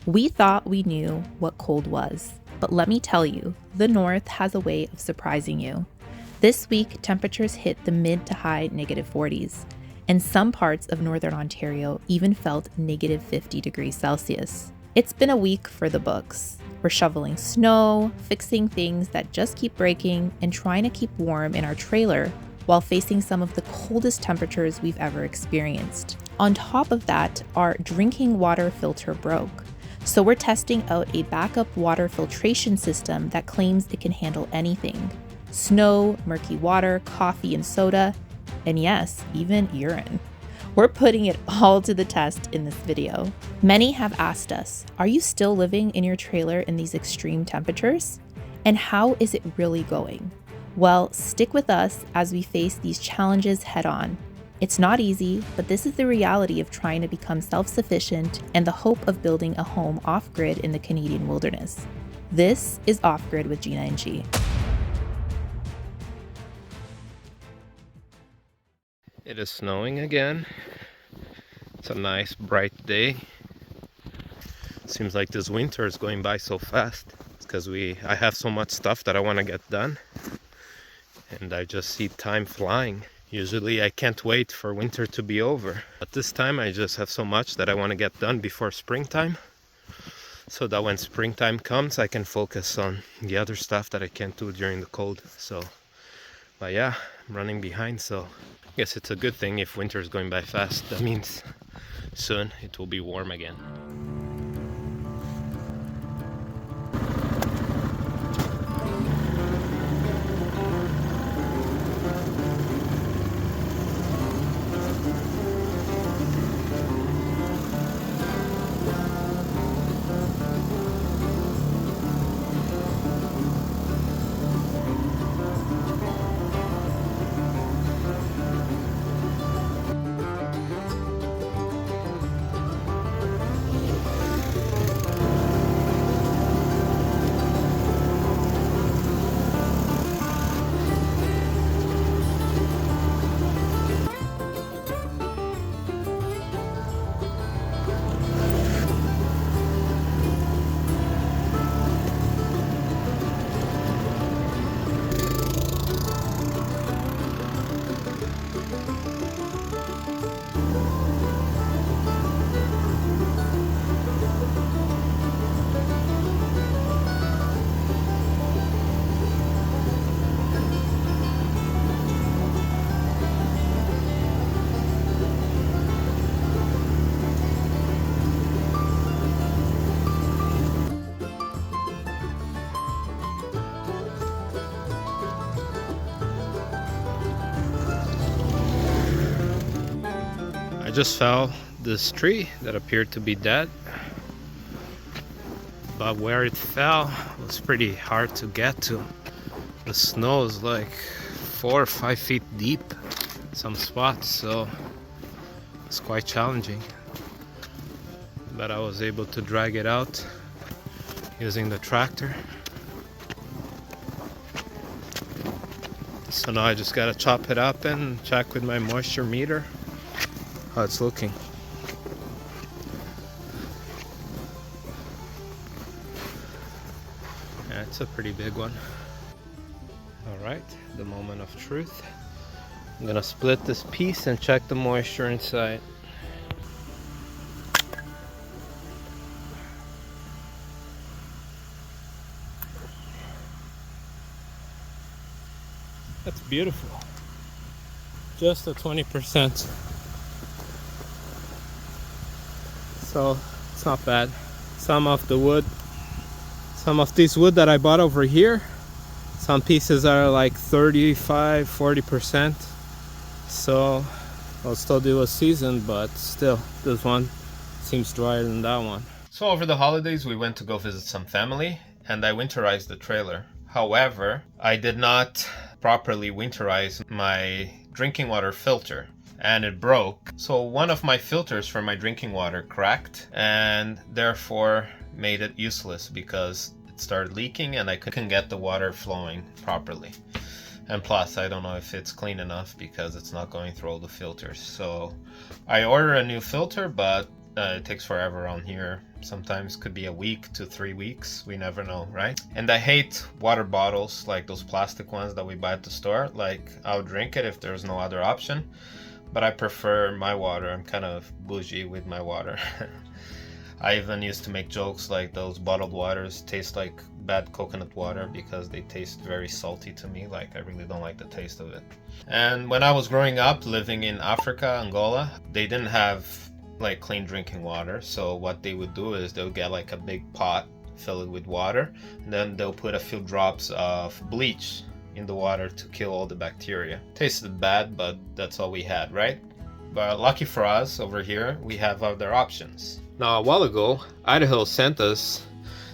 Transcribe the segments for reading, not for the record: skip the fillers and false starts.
We thought we knew what cold was, but let me tell you, the North has a way of surprising you. This week, temperatures hit the mid to high -40s, and some parts of Northern Ontario even felt -50 degrees Celsius. It's been a week for the books. We're shoveling snow, fixing things that just keep breaking, and trying to keep warm in our trailer while facing some of the coldest temperatures we've ever experienced. On top of that, our drinking water filter broke. So we're testing out a backup water filtration system that claims it can handle anything: snow, murky water, coffee and soda, and yes, even urine. We're putting it all to the test in this video. Many have asked us, are you still living in your trailer in these extreme temperatures? And how is it really going? Well, stick with us as we face these challenges head on. It's not easy, but this is the reality of trying to become self-sufficient and the hope of building a home off-grid in the Canadian wilderness. This is Off-Grid with Gina and Thi. It is snowing again. It's a nice bright day. Seems like this winter is going by so fast. It's because I have so much stuff that I want to get done, and I just see time flying. Usually I can't wait for winter to be over, but this time I just have so much that I want to get done before springtime, so that when springtime comes I can focus on the other stuff that I can't do during the cold. But yeah, I'm running behind, so I guess it's a good thing if winter is going by fast. That means soon it will be warm again. I just fell this tree that appeared to be dead, but where it fell was pretty hard to get to. The snow is like 4 or 5 feet deep in some spots, so it's quite challenging. But I was able to drag it out using the tractor. So now I just gotta chop it up and check with my moisture meter how it's looking. Yeah, it's a pretty big one. Alright, the moment of truth. I'm gonna split this piece and check the moisture inside. That's beautiful. Just a 20%. So it's not bad. Some of these wood that I bought over here, some pieces are like 35-40%. So I'll still do a season, but still this one seems drier than that one. So over the holidays we went to go visit some family, and I winterized the trailer. However, I did not properly winterize my drinking water filter, and it broke. So one of my filters for my drinking water cracked, and therefore made it useless because it started leaking and I couldn't get the water flowing properly. And plus, I don't know if it's clean enough because it's not going through all the filters. So I ordered a new filter, but It takes forever on here. Sometimes could be a week to 3 weeks. We never know, right? And I hate water bottles, like those plastic ones that we buy at the store. Like, I'll drink it if there's no other option, but I prefer my water. I'm kind of bougie with my water. I even used to make jokes like those bottled waters taste like bad coconut water because they taste very salty to me. Like, I really don't like the taste of it. And when I was growing up living in Africa, Angola, they didn't have like clean drinking water. So what they would do is they'll get like a big pot, fill it with water, and then they'll put a few drops of bleach in the water to kill all the bacteria. Tasted bad, but that's all we had, right? But lucky for us, over here we have other options. Now, a while ago, ITEHIL sent us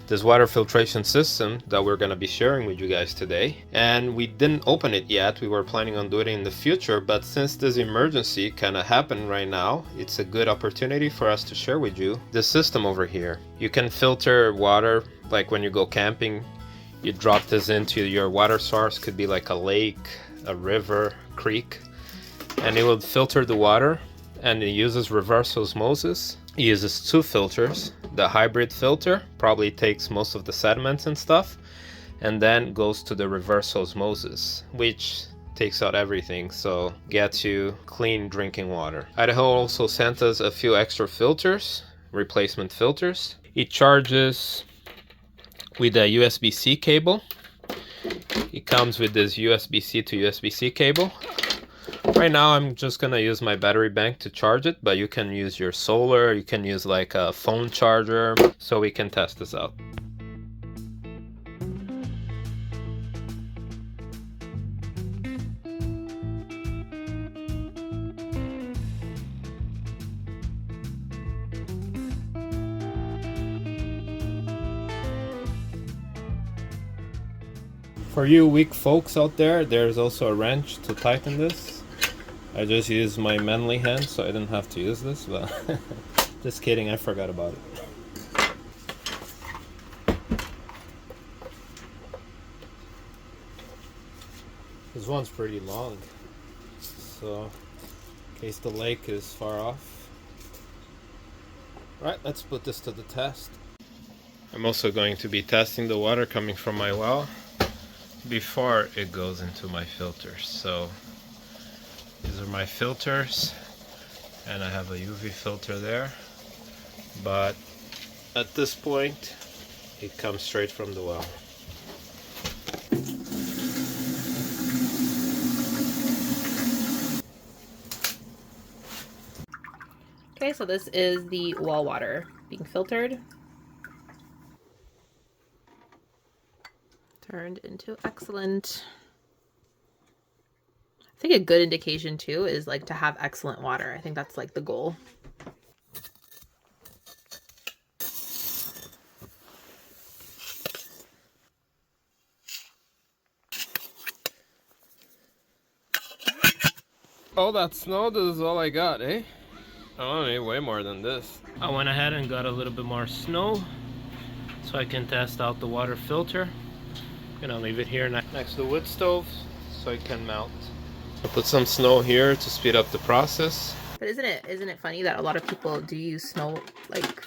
this water filtration system that we're going to be sharing with you guys today, and we didn't open it yet. We were planning on doing it in the future, but since this emergency kind of happened right now, it's a good opportunity for us to share with you this system over here. You can filter water, like when you go camping, you drop this into your water source. Could be like a lake, a river, creek, and it will filter the water, and it uses reverse osmosis. It uses 2 filters. The hybrid filter probably takes most of the sediments and stuff, and then goes to the reverse osmosis, which takes out everything, so gets you clean drinking water. ITEHIL also sent us a few extra filters, replacement filters. It charges with a USB-C cable. It comes with this USB-C to USB-C cable. Right now I'm just gonna use my battery bank to charge it, but you can use your solar, you can use like a phone charger, so we can test this out. For you weak folks out there, there's also a wrench to tighten this. I just used my manly hand, so I didn't have to use this, but just kidding, I forgot about it. This one's pretty long, so in case the lake is far off. Right, let's put this to the test. I'm also going to be testing the water coming from my well before it goes into my filters. So these are my filters, and I have a UV filter there, but at this point it comes straight from the well. Okay, so this is the well water being filtered. Turned into excellent. I think a good indication too is like to have excellent water. I think that's like the goal. All that snow, this is all I got, eh? I need way more than this. I went ahead and got a little bit more snow so I can test out the water filter. I'm gonna leave it here next to the wood stove so it can melt. I'll put some snow here to speed up the process. But isn't it funny that a lot of people do use snow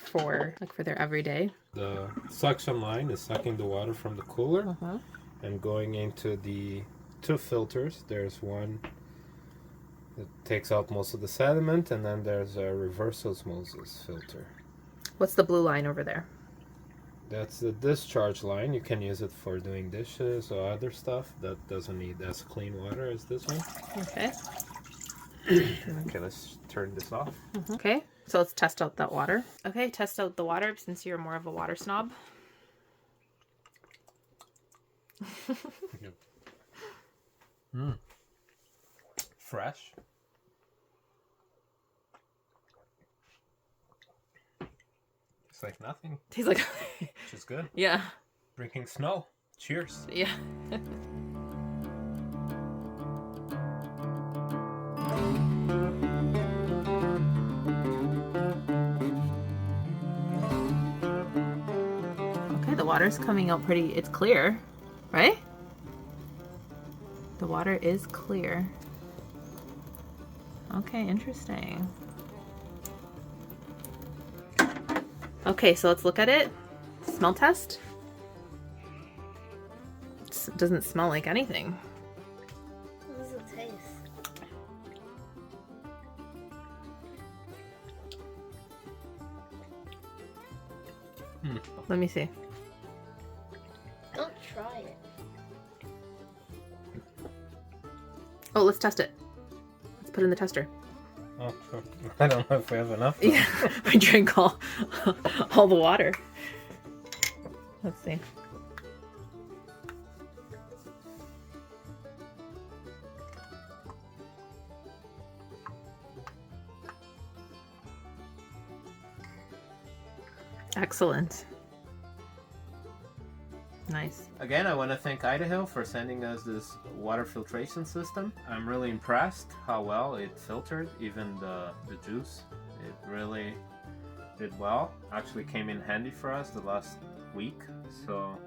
for their everyday? The suction line is sucking the water from the cooler and going into the 2 filters. There's one that takes out most of the sediment, and then there's a reverse osmosis filter. What's the blue line over there? That's the discharge line. You can use it for doing dishes or other stuff that doesn't need as clean water as this one. Okay. Okay, let's turn this off. Okay, so let's test out that water. Okay, test out the water since you're more of a water snob. Fresh. It's like nothing. Tastes like Which is good. Yeah. Drinking snow. Cheers. Yeah. Okay, the water's coming out pretty, it's clear, right? The water is clear. Okay, interesting. Okay, so let's look at it. Smell test. It doesn't smell like anything. What does it taste? Let me see. Don't try it. Oh, let's test it. Let's put it in the tester. Oh, sure. I don't know if we have enough. Yeah, I drank all the water. Let's see. Excellent. Nice. Again, I want to thank ITEHIL for sending us this water filtration system. I'm really impressed how well it filtered even the juice. It really did well. Actually came in handy for us the last week, so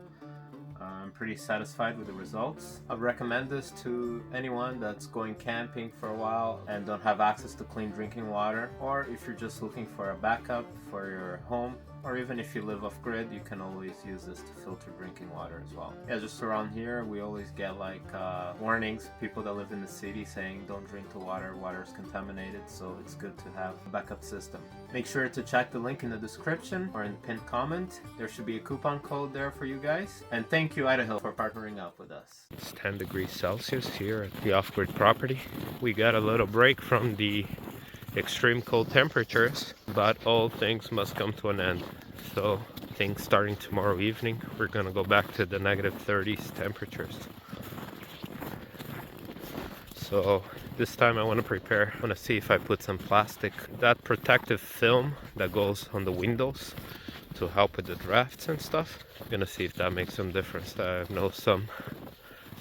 I'm pretty satisfied with the results. I recommend this to anyone that's going camping for a while and don't have access to clean drinking water, or if you're just looking for a backup for your home, or even if you live off grid, you can always use this to filter drinking water as well. Yeah, just around here we always get like warnings, people that live in the city saying don't drink the water, water is contaminated, so it's good to have a backup system. Make sure to check the link in the description or in the pinned comment. There should be a coupon code there for you guys. And thank you ITEHIL for partnering up with us. It's 10 degrees Celsius here at the off-grid property. We got a little break from the extreme cold temperatures, but all things must come to an end. So I think starting tomorrow evening we're gonna go back to the -30s temperatures. So this time I want to prepare, I want to see if I put some plastic, that protective film that goes on the windows to help with the drafts and stuff. I'm gonna see if that makes some difference. I know some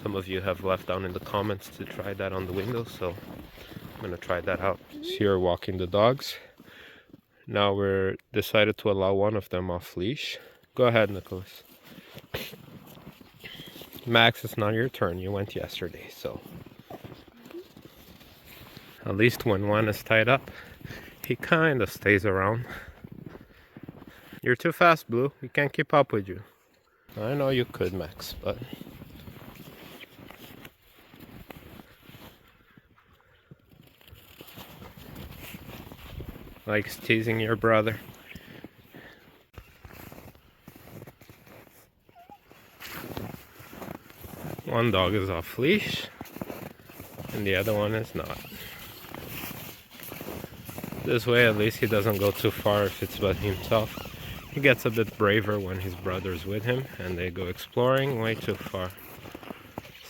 of you have left down in the comments to try that on the windows, so I'm gonna try that out. Here walking the dogs. Now we're decided to allow one of them off leash. Go ahead, Nicholas. Max, it's not your turn. You went yesterday, so at least when one is tied up, he kind of stays around. You're too fast, Blue. We can't keep up with you. I know you could, Max, but likes teasing your brother. One dog is off leash and the other one is not. This way at least he doesn't go too far if it's by himself. He gets a bit braver when his brother's with him and they go exploring way too far.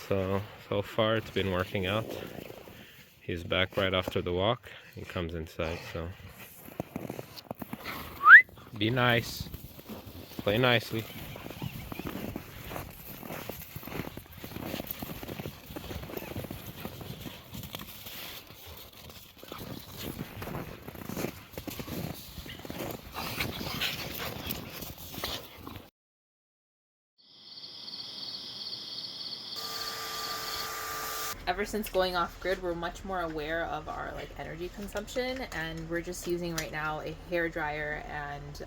So far it's been working out. He's back right after the walk. He comes inside, so be nice. Play nicely. Ever since going off grid, we're much more aware of our like energy consumption, and we're just using right now a hair dryer and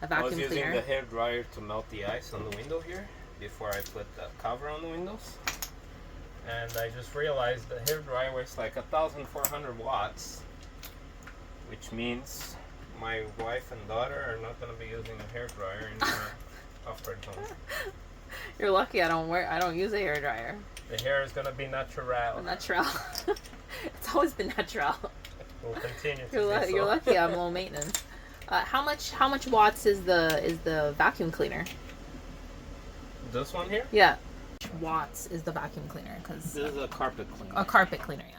a vacuum cleaner. I was using the hair dryer to melt the ice on the window here before I put the cover on the windows. And I just realized the hair dryer was like 1,400 watts, which means my wife and daughter are not going to be using a hair dryer in the off-grid home. You're lucky I don't use a hair dryer. The hair is gonna be natural. Natural. It's always been natural. We'll continue to you're lucky I'm low maintenance. How much watts is the vacuum cleaner? This one here? Yeah. How much watts is the vacuum cleaner? Because this is a carpet cleaner. A carpet cleaner, yeah.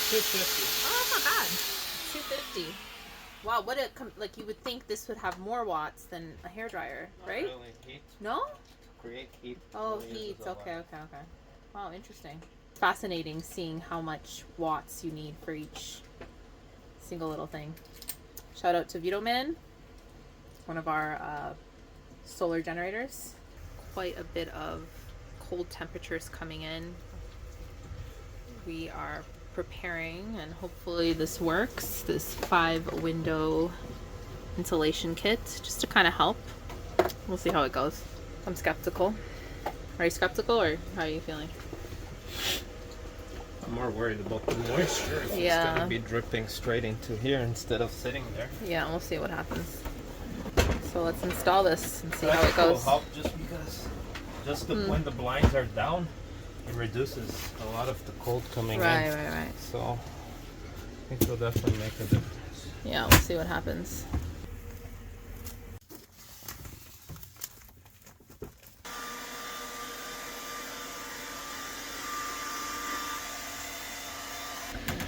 250. Oh, that's not bad. 250. Wow, like you would think this would have more watts than a hairdryer, right? Not really. Heat. No? To create heat. Oh, heat. Okay. Wow, interesting. Fascinating seeing how much watts you need for each single little thing. Shout out to Vito Man, one of our solar generators. Quite a bit of cold temperatures coming in. We are preparing, and hopefully this works, this 5-window insulation kit, just to kind of help. We'll see how it goes. I'm skeptical. Are you skeptical, or how are you feeling? I'm more worried about the moisture. Yeah. It's gonna be dripping straight into here instead of sitting there. Yeah, we'll see what happens. So let's install this and see how it goes. Will help just when the blinds are down, it reduces a lot of the cold coming in. Right. So I think it'll definitely make a difference. Yeah, we'll see what happens.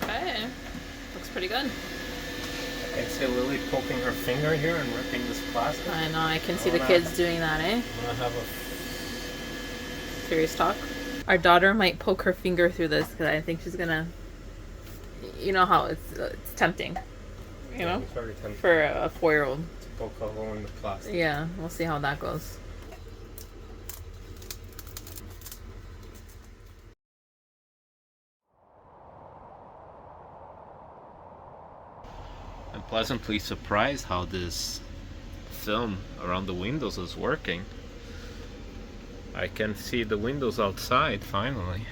Okay, looks pretty good. I can see Lily poking her finger here and ripping this plastic. I know, I can see the kids doing that, eh? I'm gonna have a serious talk. Our daughter might poke her finger through this because I think she's gonna, you know how it's tempting, you know, it's very tempting for a 4-year-old. to poke a hole in the plastic. Yeah, we'll see how that goes. I'm pleasantly surprised how this film around the windows is working. I can see the windows outside finally.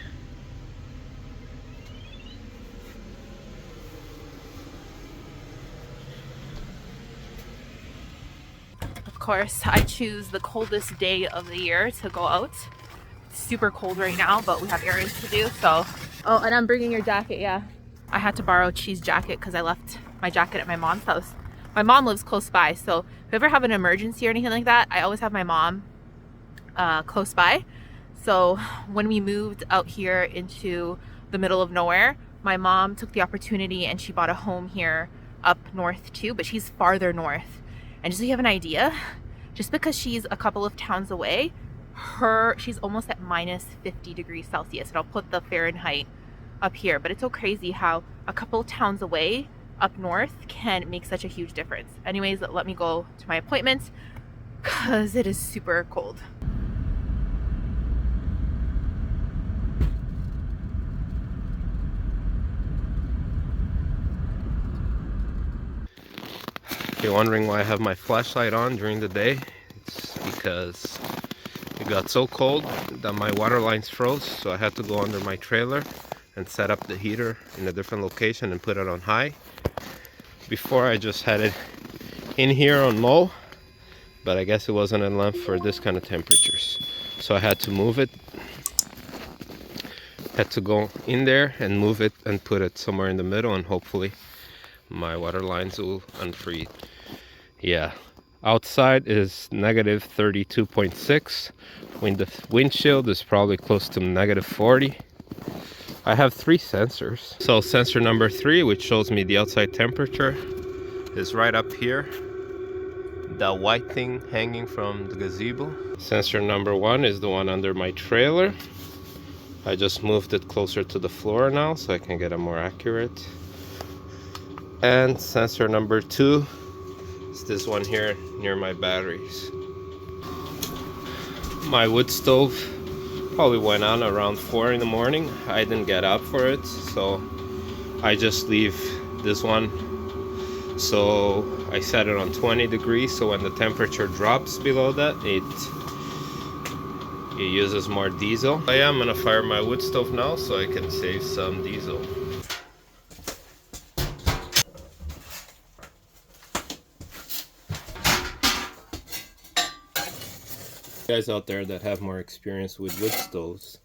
Of course, I choose the coldest day of the year to go out. It's super cold right now, but we have errands to do, so. Oh, and I'm bringing your jacket, yeah. I had to borrow Chi's jacket because I left my jacket at my mom's house. My mom lives close by, so if I ever have an emergency or anything like that, I always have my mom close by. So when we moved out here into the middle of nowhere, my mom took the opportunity and she bought a home here up north too, but she's farther north. And just so you have an idea, just because she's a couple of towns away, she's almost at minus 50 degrees Celsius. And I'll put the Fahrenheit up here, but it's so crazy how a couple of towns away up north can make such a huge difference. Anyways, let me go to my appointment because it is super cold. If you're wondering why I have my flashlight on during the day, it's because it got so cold that my water lines froze, so I had to go under my trailer and set up the heater in a different location and put it on high. Before I just had it in here on low, but I guess it wasn't enough for this kind of temperatures. So I had to move it. Had to go in there and move it and put it somewhere in the middle, and hopefully my water lines will unfreeze. Yeah, outside is negative 32.6. The windshield is probably close to negative 40. I have 3 sensors. So sensor number 3, which shows me the outside temperature, is right up here. The white thing hanging from the gazebo. Sensor number 1 is the one under my trailer. I just moved it closer to the floor now so I can get a more accurate. And sensor number 2 is this one here near my batteries. My wood stove probably went on around 4 in the morning. I didn't get up for it, so I just leave this one. So I set it on 20 degrees, so when the temperature drops below that, it uses more diesel. I'm gonna fire my wood stove now so I can save some diesel. Guys out there that have more experience with wood stoves,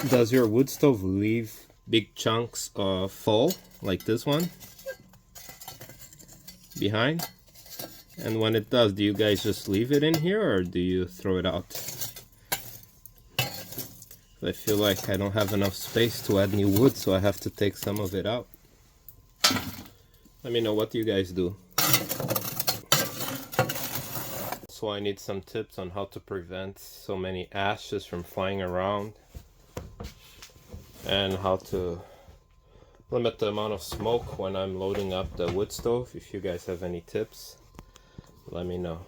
does your wood stove leave big chunks of full like this one behind? And when it does, do you guys just leave it in here or do you throw it out? I feel like I don't have enough space to add new wood, so I have to take some of it out. Let me know, what do you guys do? So I need some tips on how to prevent so many ashes from flying around, and how to limit the amount of smoke when I'm loading up the wood stove. If you guys have any tips, let me know.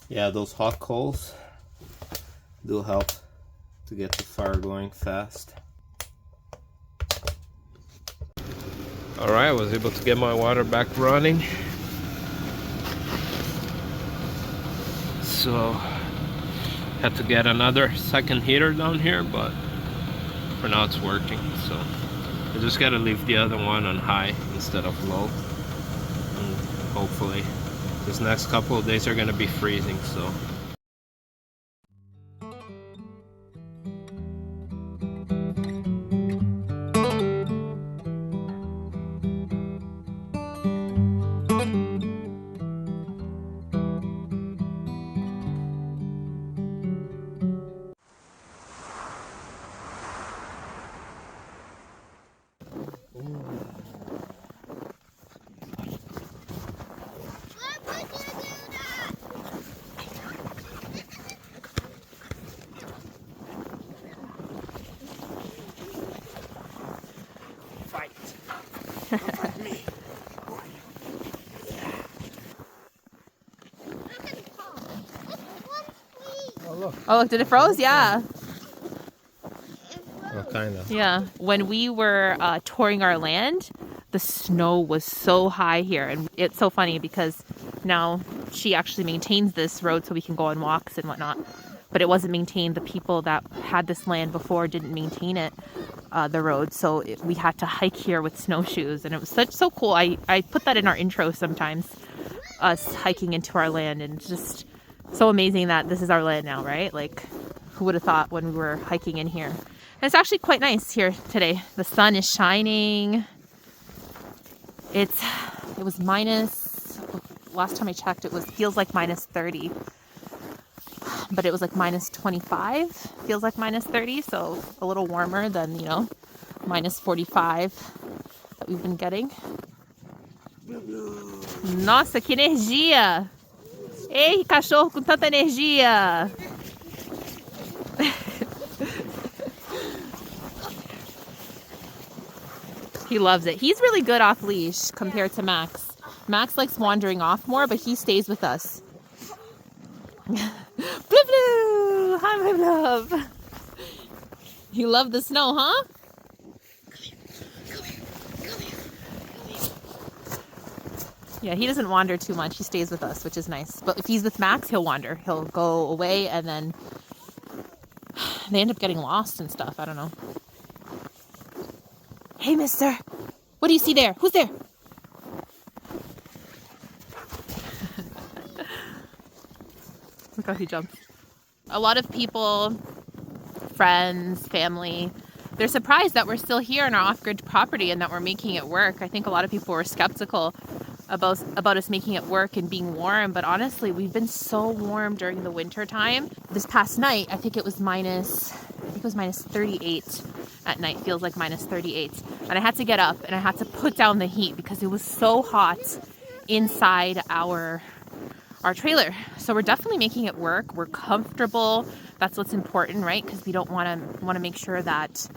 Yeah, those hot coals do help to get the fire going fast. Alright, I was able to get my water back running. So, had to get another second heater down here, but for now it's working. So, I just gotta leave the other one on high instead of low. And hopefully, this next couple of days are gonna be freezing, so. Oh, look, did it froze? Yeah. Oh, kind of. Yeah. When we were touring our land, the snow was so high here. And it's so funny because now she actually maintains this road so we can go on walks and whatnot. But it wasn't maintained. The people that had this land before didn't maintain it, the road. So we had to hike here with snowshoes. And it was so cool. I put that in our intro sometimes, us hiking into our land. And just so amazing that this is our land now, right? Like, who would have thought when we were hiking in here? And it's actually quite nice here today. The sun is shining. It was minus, last time I checked, feels like minus 30. But it was like minus 25, feels like minus 30. So a little warmer than, minus 45 that we've been getting. Nossa, que energia! Ei, cachorro com tanta energia! He loves it. He's really good off leash compared to Max. Max likes wandering off more, but he stays with us. Blue blue! Hi, my love. You love the snow, huh? Come here. Yeah, he doesn't wander too much. He stays with us, which is nice. But if he's with Max, he'll wander. He'll go away and then they end up getting lost and stuff. I don't know. Hey, mister. What do you see there? Who's there? Look how he jumps. A lot of people, friends, family, they're surprised that we're still here on our off-grid property and that we're making it work. I think a lot of people were skeptical about us making it work and being warm, but honestly, we've been so warm during the winter time. This past night, I think it was minus 38 at night. Feels like minus 38. And I had to get up and I had to put down the heat because it was so hot inside our trailer. So we're definitely making it work. We're comfortable. That's what's important, right? Because we don't want to make sure that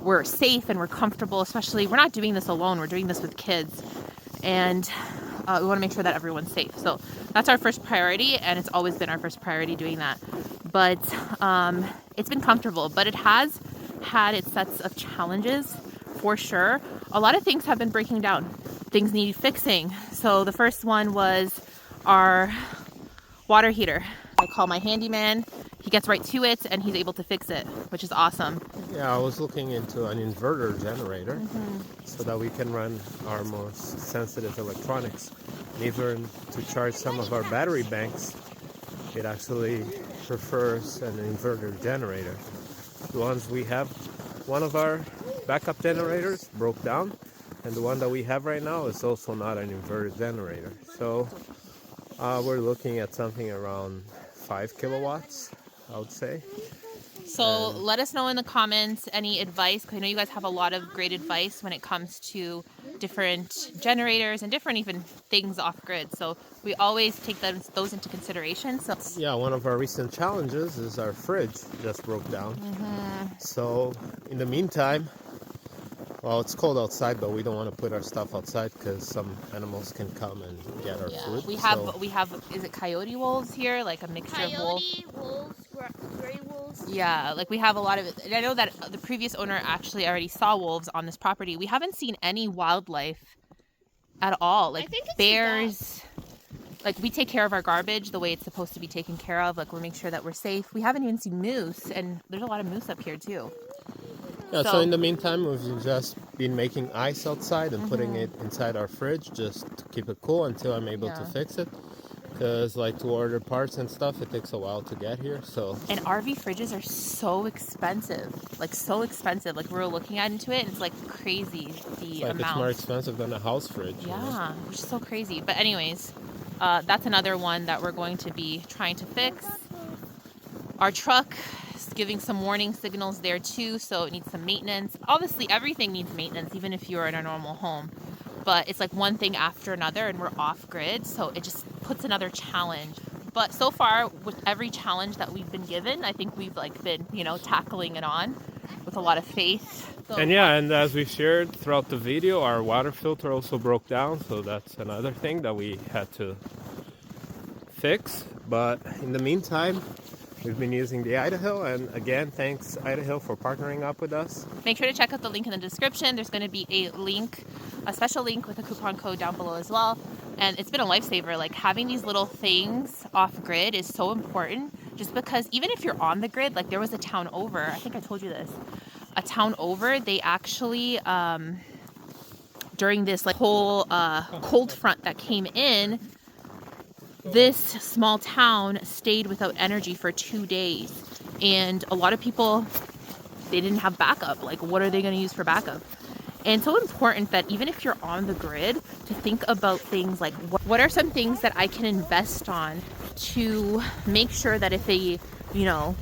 we're safe and we're comfortable, especially we're not doing this alone. We're doing this with kids. And we want to make sure that everyone's safe. So that's our first priority, and it's always been our first priority doing that. But it's been comfortable, but it has had its sets of challenges for sure. A lot of things have been breaking down. Things need fixing. So the first one was our water heater. I call my handyman. He gets right to it and he's able to fix it, which is awesome. Yeah, I was looking into an inverter generator so that we can run our most sensitive electronics. And even to charge some of our battery banks, it actually prefers an inverter generator. The ones we have, one of our backup generators broke down, and the one that we have right now is also not an inverter generator. So we're looking at something around 5 kilowatts, I would say. So let us know in the comments any advice, because I know you guys have a lot of great advice when it comes to different generators and different even things off grid. So we always take those into consideration. So yeah, one of our recent challenges is our fridge just broke down. So in the meantime, Well, it's cold outside, but we don't want to put our stuff outside because some animals can come and get our food. We have, is it coyote wolves here? Like a mixture of wolves? Coyote, wolves, gray wolves. Yeah, like we have a lot of it. And I know that the previous owner actually already saw wolves on this property. We haven't seen any wildlife at all. Like I think it's bears. Like we take care of our garbage the way it's supposed to be taken care of. Like we make sure that we're safe. We haven't even seen moose, and there's a lot of moose up here too. Yeah, so in the meantime, we've just been making ice outside and putting it inside our fridge just to keep it cool until I'm able to fix it. Because like to order parts and stuff, it takes a while to get here. So and RV fridges are so expensive, like so expensive. Like we were looking into it, and it's like crazy the amount. It's more expensive than a house fridge. Yeah, you know? which is so crazy. But anyways, that's another one that we're going to be trying to fix. Our truck is giving some warning signals there too, so it needs some maintenance. Obviously, everything needs maintenance, even if you're in a normal home. But it's like one thing after another, and we're off grid, so it just puts another challenge. But so far, with every challenge that we've been given, I think we've like been, you know, tackling it on with a lot of faith. So, and yeah, and as we shared throughout the video, our water filter also broke down, so that's another thing that we had to fix. But in the meantime, we've been using the ITEHIL, and again, thanks ITEHIL for partnering up with us. Make sure to check out the link in the description. There's going to be a link, a special link with a coupon code down below as well. And it's been a lifesaver. Like having these little things off grid is so important, just because even if you're on the grid, like there was a town over, I think I told you this, a town over, they actually, during this like whole cold front that came in, this small town stayed without energy for 2 days, and a lot of people, they didn't have backup. Like what are they going to use for backup? And so important that even if you're on the grid, to think about things like what are some things that I can invest on to make sure that if a, you know,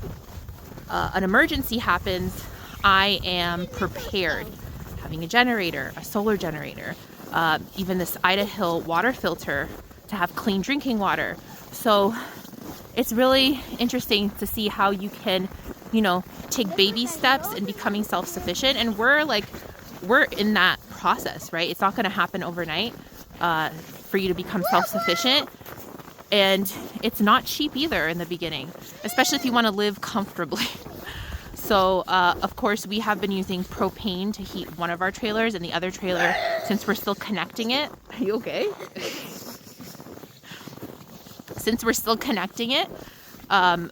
an emergency happens, I am prepared. Having a generator, a solar generator, even this ITEHIL water filter to have clean drinking water. So it's really interesting to see how you can, you know, take baby steps in becoming self-sufficient. And we're in that process, right? It's not going to happen overnight for you to become self-sufficient. And it's not cheap either in the beginning, especially if you want to live comfortably. So, of course, we have been using propane to heat one of our trailers, and the other trailer, since we're still connecting it. Are you okay? Since we're still connecting it,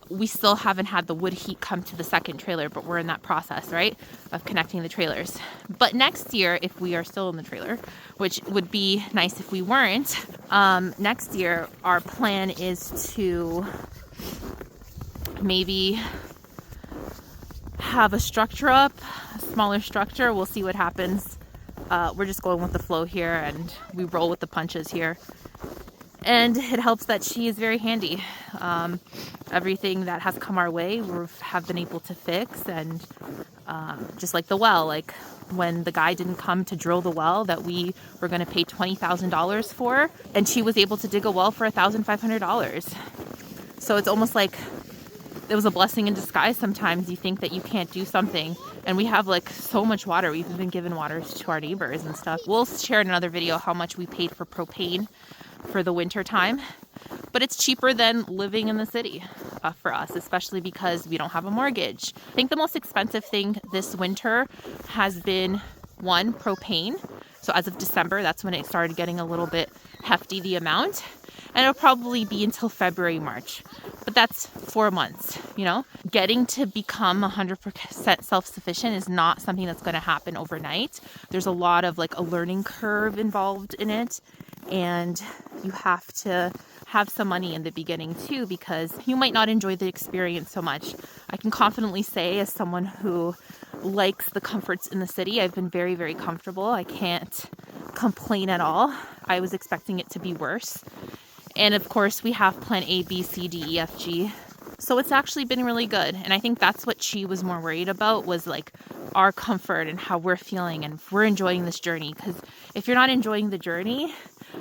we still haven't had the wood heat come to the second trailer, but we're in that process, right, of connecting the trailers. But next year, if we are still in the trailer, which would be nice if we weren't, next year our plan is to maybe have a structure up, a smaller structure. We'll see what happens. We're just going with the flow here, and we roll with the punches here. And it helps that she is very handy. Everything that has come our way, we have been able to fix. And just like the well, like when the guy didn't come to drill the well that we were going to pay $20,000 for, and she was able to dig a well for $1,500. So it's almost like it was a blessing in disguise. Sometimes you think that you can't do something, and we have like so much water. We've been giving water to our neighbors and stuff. We'll share in another video how much we paid for propane for the winter time, but it's cheaper than living in the city for us, especially because we don't have a mortgage. I think the most expensive thing this winter has been, one, propane. So as of December, that's when it started getting a little bit hefty, the amount, and it'll probably be until February, March. But that's 4 months, you know? Getting to become 100% self-sufficient is not something that's going to happen overnight. There's a lot of like a learning curve involved in it. And you have to have some money in the beginning too, because you might not enjoy the experience so much. I can confidently say, as someone who likes the comforts in the city, I've been very, very comfortable. I can't complain at all. I was expecting it to be worse. And of course, we have plan A, B, C, D, E, F, G. So it's actually been really good. And I think that's what she was more worried about, was like our comfort and how we're feeling and if we're enjoying this journey. Because if you're not enjoying the journey,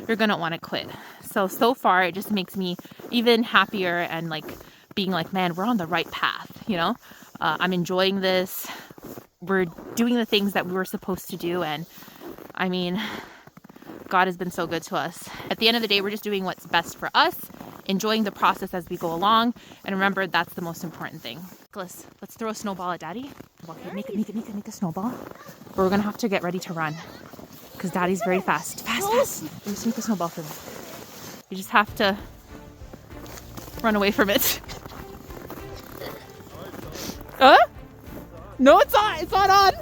you're going to want to quit. So far, it just makes me even happier and like being like, man, we're on the right path, you know? I'm enjoying this. We're doing the things that we were supposed to do. And I mean, God has been so good to us. At the end of the day, we're just doing what's best for us, enjoying the process as we go along. And remember, that's the most important thing. Nicholas, let's throw a snowball at Daddy. Okay, make a snowball. But we're gonna have to get ready to run because Daddy's very fast. Fast. Just make a snowball for me. You just have to run away from it. Huh? No, it's not. It's not on.